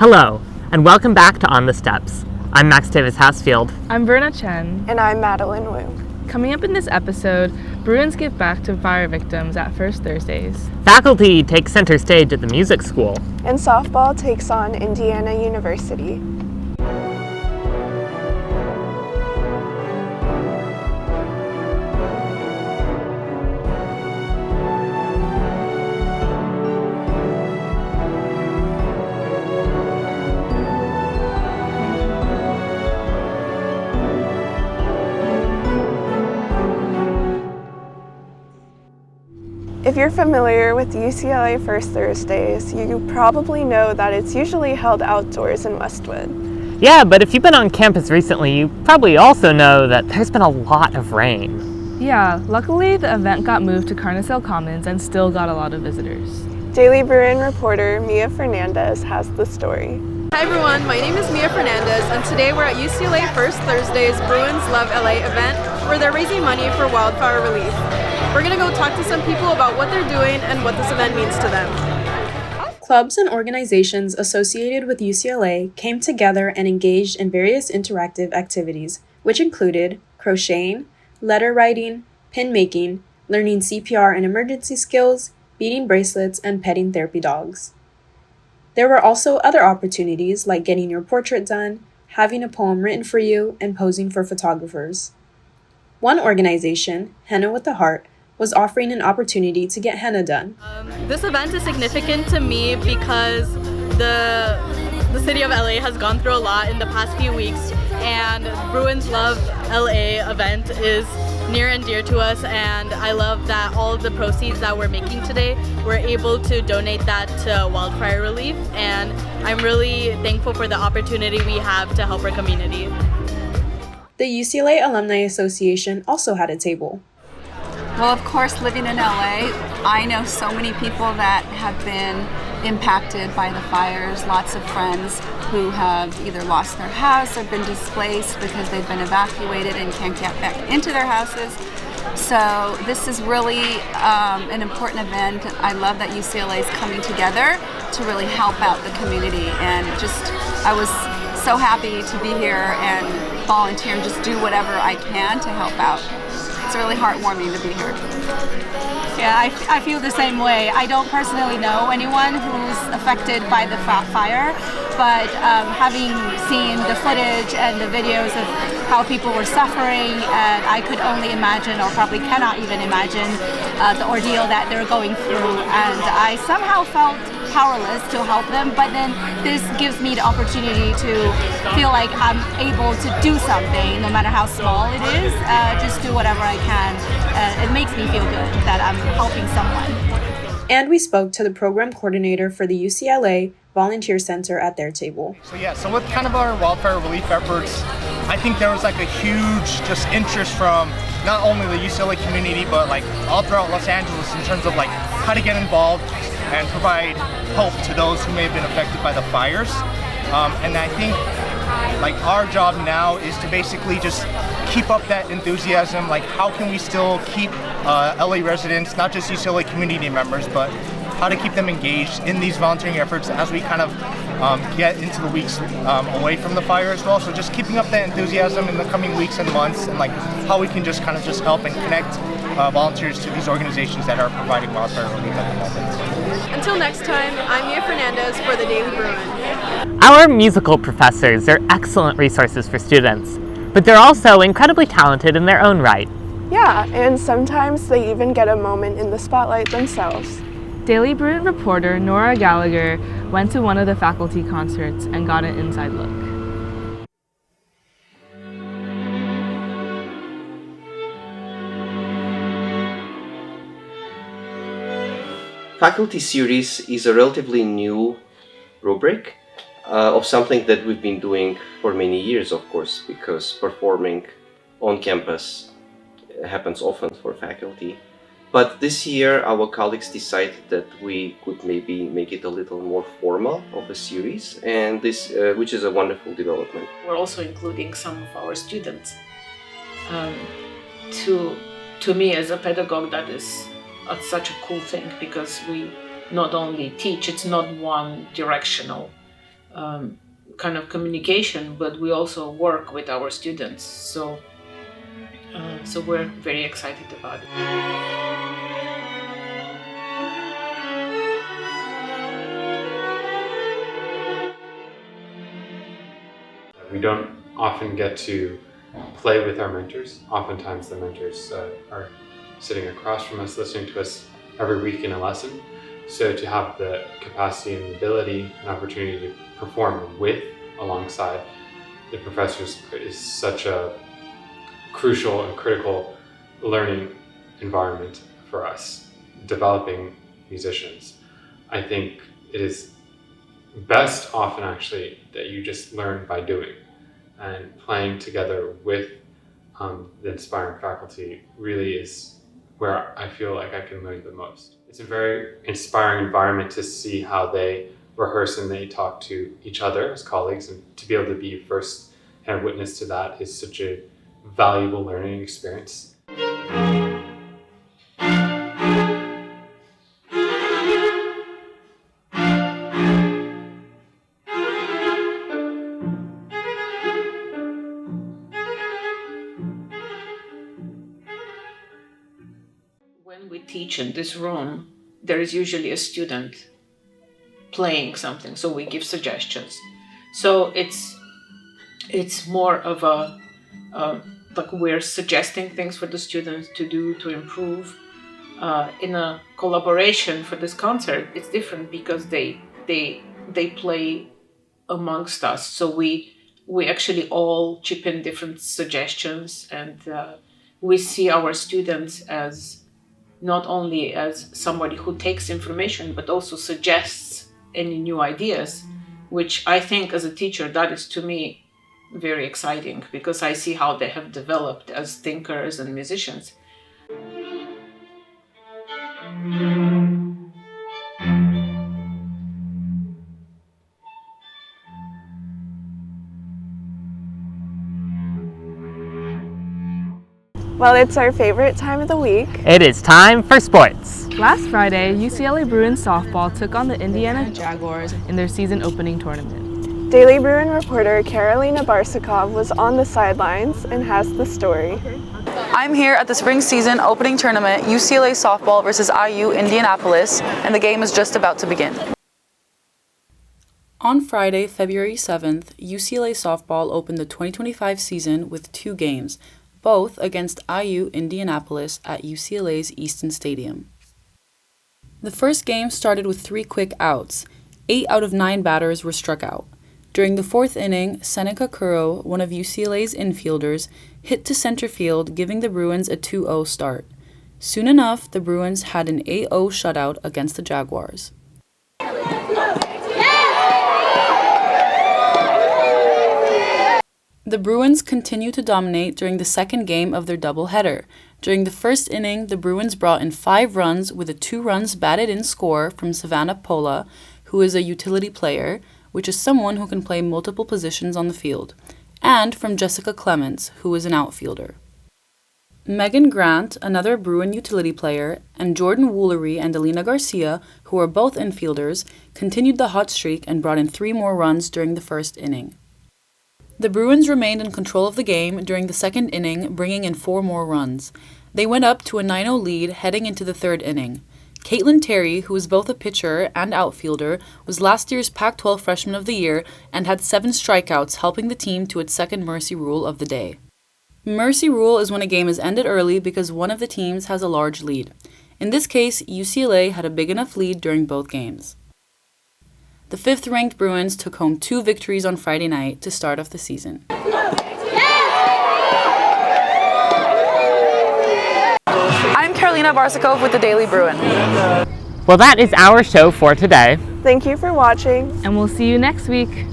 Hello, and welcome back to On the Steps. I'm Davis-Housefield. I'm Verna, Chen. And I'm Madeline. Coming up in this episode, Bruins give back to fire victims at First Thursdays. Faculty takes center stage at the music school. And softball takes on Indiana University. If you're familiar with UCLA First Thursdays, you probably know that it's usually held outdoors in Westwood. Yeah, but if you've been on campus recently, you probably also know that there's been a lot of rain. Yeah, luckily the event got moved to Carnesale Commons and still got a lot of visitors. Daily Bruin reporter Mia Fernandez has the story. Hi everyone, my name is Mia Fernandez, and today we're at UCLA First Thursdays Bruins Love LA event where they're raising money for wildfire relief. We're going to go talk to some people about what they're doing and what this event means to them. Clubs and organizations associated with UCLA came together and engaged in various interactive activities, which included crocheting, letter writing, pin making, learning CPR and emergency skills, beading bracelets, and petting therapy dogs. There were also other opportunities like getting your portrait done, having a poem written for you, and posing for photographers. One organization, Henna with a Heart, was offering an opportunity to get henna done. This event is significant to me because the city of LA has gone through a lot in the past few weeks, and Bruins Love LA event is near and dear to us, and I love that all of the proceeds that we're making today, we're able to donate that to wildfire relief, and I'm really thankful for the opportunity we have to help our community. The UCLA Alumni Association also had a table. Well, of course, living in LA, I know so many people that have been impacted by the fires. Lots of friends who have either lost their house or been displaced because they've been evacuated and can't get back into their houses. So this is really an important event. I love that UCLA is coming together to really help out the community, and I was so happy to be here and volunteer and just do whatever I can to help out. It's really heartwarming to be here. Yeah, I feel the same way. I don't personally know anyone who's affected by the fire, but having seen the footage and the videos of how people were suffering, and I could only imagine, or probably cannot even imagine, the ordeal that they're going through. And I somehow felt powerless to help them, but then this gives me the opportunity to feel like I'm able to do something, no matter how small it is, just do whatever I can. It makes me feel good that I'm helping someone. And we spoke to the program coordinator for the UCLA Volunteer Center at their table. So with kind of our wildfire relief efforts, I think there was like a huge just interest from not only the UCLA community, but like all throughout Los Angeles in terms of like how to get involved and provide hope to those who may have been affected by the fires. And I think like our job now is to basically just keep up that enthusiasm. Like how can we still keep LA residents, not just UCLA community members, but how to keep them engaged in these volunteering efforts as we kind of get into the weeks away from the fire as well. So just keeping up that enthusiasm in the coming weeks and months, and like how we can just kind of just help and connect volunteers to these organizations that are providing wildfire relief at the moment. Until next time, I'm Mia Fernandez for the Daily Bruin. Our musical professors are excellent resources for students, but they're also incredibly talented in their own right. Yeah, and sometimes they even get a moment in the spotlight themselves. Daily Bruin reporter Nora Gallagher went to one of the faculty concerts and got an inside look. Faculty series is a relatively new rubric of something that we've been doing for many years, of course, because performing on campus happens often for faculty. But this year our colleagues decided that we could maybe make it a little more formal of a series, and this, which is a wonderful development. We're also including some of our students. To me as a pedagogue, that is such a cool thing, because we not only teach, it's not one directional. kind of communication, but we also work with our students. So we're very excited about it. We don't often get to play with our mentors. Oftentimes the mentors are sitting across from us, listening to us every week in a lesson. So to have the capacity and ability and opportunity to perform with, alongside the professors is such a crucial and critical learning environment for us, developing musicians. I think it is best often actually that you just learn by doing, and playing together with the inspiring faculty really is where I feel like I can learn the most. It's a very inspiring environment to see how they rehearse and they talk to each other as colleagues, and to be able to be first-hand witness to that is such a valuable learning experience. When we teach in this room, there is usually a student playing something, so we give suggestions. So it's more of a like we're suggesting things for the students to do to improve. In a collaboration for this concert, it's different because they play amongst us. So we actually all chip in different suggestions, and we see our students as not only as somebody who takes information, but also suggests any new ideas, which I think as a teacher, that is to me very exciting, because I see how they have developed as thinkers and musicians. Well, it's our favorite time of the week. It is time for sports. Last Friday, UCLA Bruins softball took on the Indiana Jaguars in their season opening tournament. Daily Bruin reporter Karolina Barsakov was on the sidelines and has the story. I'm here at the spring season opening tournament, UCLA softball versus IU Indianapolis, and the game is just about to begin. On Friday, February 7th, UCLA softball opened the 2025 season with 2 games, both against IU Indianapolis at UCLA's Easton Stadium. The first game started with 3 quick outs. 8 out of 9 batters were struck out. During the 4th inning, Seneca Curro, one of UCLA's infielders, hit to center field, giving the Bruins a 2-0 start. Soon enough, the Bruins had an 8-0 shutout against the Jaguars. The Bruins continued to dominate during the second game of their doubleheader. During the first inning, the Bruins brought in 5 runs with a 2 runs batted in score from Savannah Pola, who is a utility player, which is someone who can play multiple positions on the field, and from Jessica Clements, who is an outfielder. Megan Grant, another Bruin utility player, and Jordan Woolery and Alina Garcia, who are both infielders, continued the hot streak and brought in 3 more runs during the first inning. The Bruins remained in control of the game during the second inning, bringing in 4 more runs. They went up to a 9-0 lead heading into the third inning. Caitlin Terry, who is both a pitcher and outfielder, was last year's Pac-12 Freshman of the Year and had 7 strikeouts, helping the team to its second mercy rule of the day. Mercy rule is when a game is ended early because one of the teams has a large lead. In this case, UCLA had a big enough lead during both games. The 5th-ranked Bruins took home 2 victories on Friday night to start off the season. I'm Karolina Barsakov with the Daily Bruin. Well, that is our show for today. Thank you for watching. And we'll see you next week.